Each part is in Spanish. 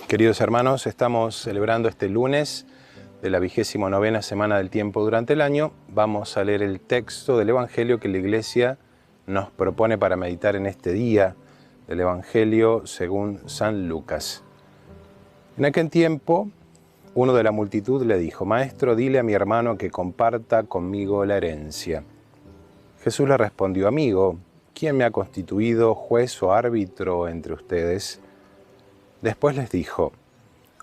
Queridos hermanos, estamos celebrando este lunes de la 29ª semana del tiempo durante el año. Vamos a leer el texto del Evangelio que la Iglesia nos propone para meditar en este día, del Evangelio según San Lucas. En aquel tiempo, uno de la multitud le dijo: «Maestro, dile a mi hermano que comparta conmigo la herencia». Jesús le respondió: «Amigo, ¿quién me ha constituido juez o árbitro entre ustedes?». Después les dijo: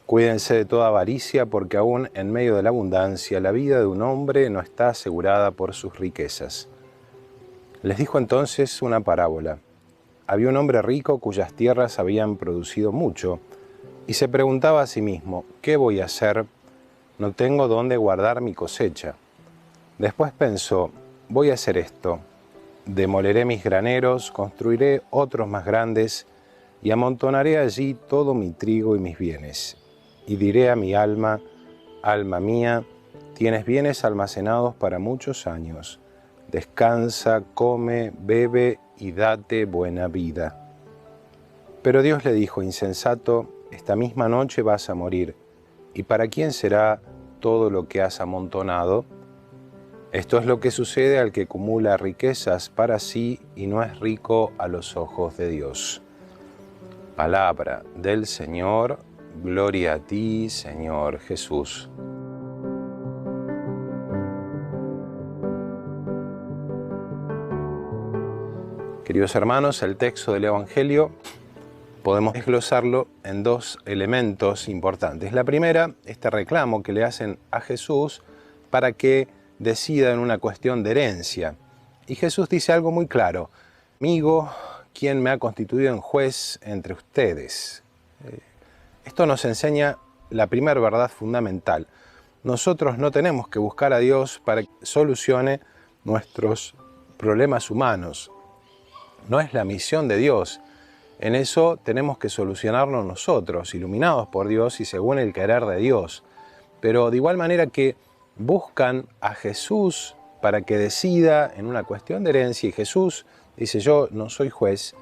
«Cuídense de toda avaricia, porque aún en medio de la abundancia la vida de un hombre no está asegurada por sus riquezas». Les dijo entonces una parábola. Había un hombre rico cuyas tierras habían producido mucho, y se preguntaba a sí mismo: «¿Qué voy a hacer? No tengo dónde guardar mi cosecha». Después pensó: «Voy a hacer esto. Demoleré mis graneros, construiré otros más grandes, y amontonaré allí todo mi trigo y mis bienes. Y diré a mi alma: alma mía, tienes bienes almacenados para muchos años. Descansa, come, bebe y date buena vida». Pero Dios le dijo: «Insensato, esta misma noche vas a morir. ¿Y para quién será todo lo que has amontonado?». Esto es lo que sucede al que acumula riquezas para sí y no es rico a los ojos de Dios. Palabra del Señor. Gloria a ti, Señor Jesús. Queridos hermanos, el texto del Evangelio podemos desglosarlo en dos elementos importantes. La primera, este reclamo que le hacen a Jesús para que decida en una cuestión de herencia. Y Jesús dice algo muy claro: «Amigo, ¿quién me ha constituido en juez entre ustedes?». Esto nos enseña la primera verdad fundamental. Nosotros no tenemos que buscar a Dios para que solucione nuestros problemas humanos. No es la misión de Dios. En eso tenemos que solucionarlo nosotros, iluminados por Dios y según el querer de Dios. Pero de igual manera que buscan a Jesús para que decida en una cuestión de herencia, y Jesús dice: «Yo no soy juez»,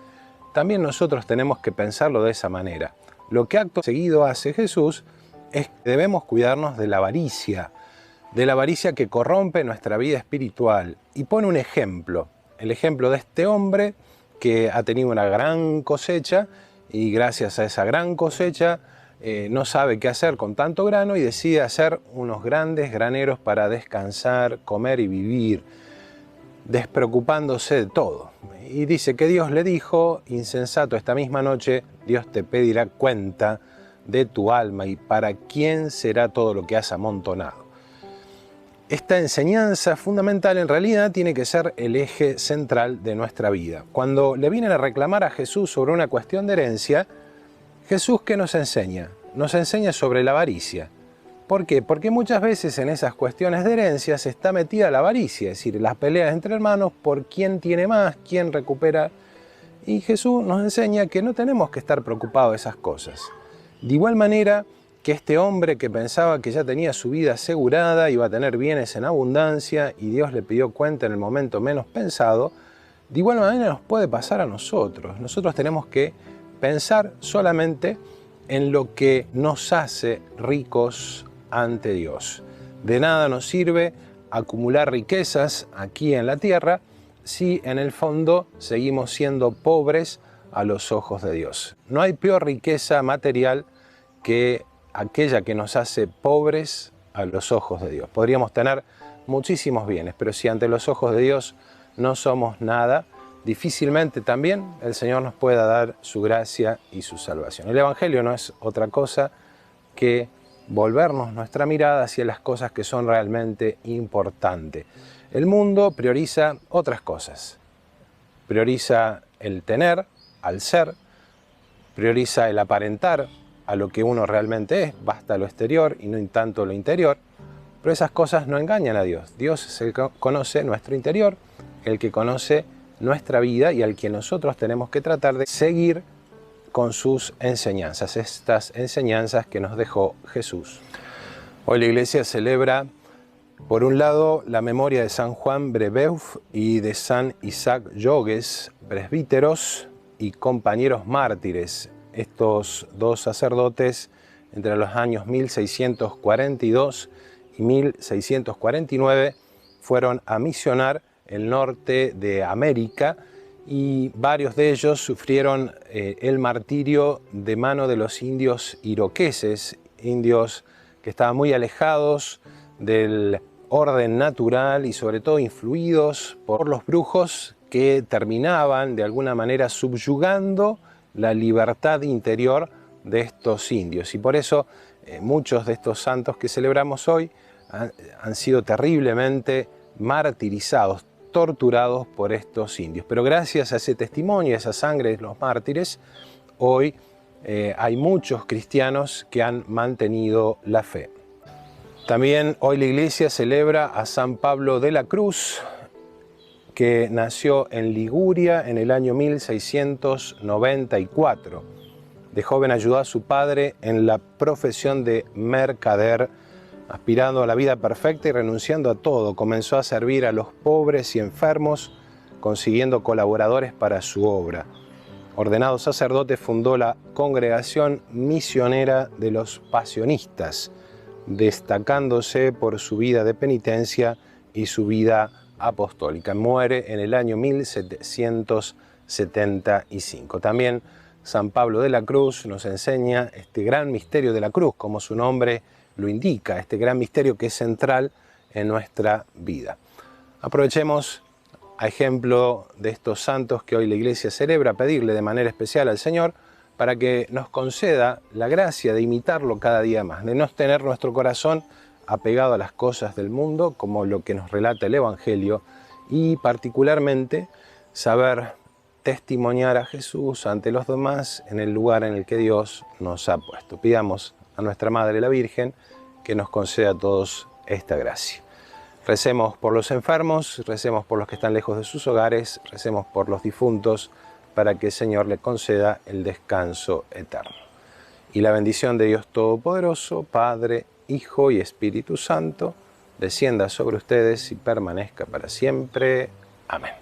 también nosotros tenemos que pensarlo de esa manera. Lo que acto seguido hace Jesús es que debemos cuidarnos de la avaricia que corrompe nuestra vida espiritual, y pone un ejemplo, el ejemplo de este hombre que ha tenido una gran cosecha y gracias a esa gran cosecha no sabe qué hacer con tanto grano y decide hacer unos grandes graneros para descansar, comer y vivir, despreocupándose de todo. Y dice que Dios le dijo: «Insensato, esta misma noche Dios te pedirá cuenta de tu alma y para quién será todo lo que has amontonado». Esta enseñanza fundamental en realidad tiene que ser el eje central de nuestra vida. Cuando le vienen a reclamar a Jesús sobre una cuestión de herencia, Jesús, ¿qué nos enseña? Nos enseña sobre la avaricia. ¿Por qué? Porque muchas veces en esas cuestiones de herencias está metida la avaricia, es decir, las peleas entre hermanos por quién tiene más, quién recupera. Y Jesús nos enseña que no tenemos que estar preocupados de esas cosas. De igual manera que este hombre que pensaba que ya tenía su vida asegurada, iba a tener bienes en abundancia y Dios le pidió cuenta en el momento menos pensado, de igual manera nos puede pasar a nosotros. Nosotros tenemos que pensar solamente en lo que nos hace ricos ante Dios. De nada nos sirve acumular riquezas aquí en la tierra si en el fondo seguimos siendo pobres a los ojos de Dios. No hay peor riqueza material que aquella que nos hace pobres a los ojos de Dios. Podríamos tener muchísimos bienes, pero si ante los ojos de Dios no somos nada, difícilmente también el Señor nos pueda dar su gracia y su salvación. El Evangelio no es otra cosa que volvernos nuestra mirada hacia las cosas que son realmente importantes. El mundo prioriza otras cosas. Prioriza el tener al ser, prioriza el aparentar a lo que uno realmente es, basta lo exterior y no tanto lo interior, pero esas cosas no engañan a Dios. Dios es el que conoce nuestro interior, el que conoce nuestra vida y al que nosotros tenemos que tratar de seguir con sus enseñanzas, estas enseñanzas que nos dejó Jesús. Hoy la Iglesia celebra, por un lado, la memoria de San Juan Brebeuf y de San Isaac Jogues, presbíteros y compañeros mártires estos dos sacerdotes entre los años 1642 y 1649 fueron a misionar el norte de América y varios de ellos sufrieron el martirio de mano de los indios iroqueses, indios que estaban muy alejados del orden natural y sobre todo influidos por los brujos que terminaban de alguna manera subyugando la libertad interior de estos indios. Y por eso muchos de estos santos que celebramos hoy han sido terriblemente martirizados, torturados por estos indios. Pero gracias a ese testimonio, a esa sangre de los mártires, hoy hay muchos cristianos que han mantenido la fe. También hoy la Iglesia celebra a San Pablo de la Cruz, que nació en Liguria en el año 1694. De joven ayudó a su padre en la profesión de mercader, aspirando a la vida perfecta y renunciando a todo. Comenzó a servir a los pobres y enfermos, consiguiendo colaboradores para su obra. Ordenado sacerdote, fundó la Congregación Misionera de los Pasionistas, destacándose por su vida de penitencia y su vida apostólica. Muere en el año 1775. También San Pablo de la Cruz nos enseña este gran misterio de la cruz, como su nombre lo indica, este gran misterio que es central en nuestra vida. Aprovechemos, a ejemplo de estos santos que hoy la Iglesia celebra, pedirle de manera especial al Señor para que nos conceda la gracia de imitarlo cada día más, de no tener nuestro corazón apegado a las cosas del mundo, como lo que nos relata el Evangelio, y particularmente saber testimoniar a Jesús ante los demás en el lugar en el que Dios nos ha puesto. Pidamos a nuestra Madre la Virgen que nos conceda a todos esta gracia. Recemos por los enfermos, recemos por los que están lejos de sus hogares, recemos por los difuntos para que el Señor le conceda el descanso eterno. Y la bendición de Dios Todopoderoso, Padre, Hijo y Espíritu Santo, descienda sobre ustedes y permanezca para siempre. Amén.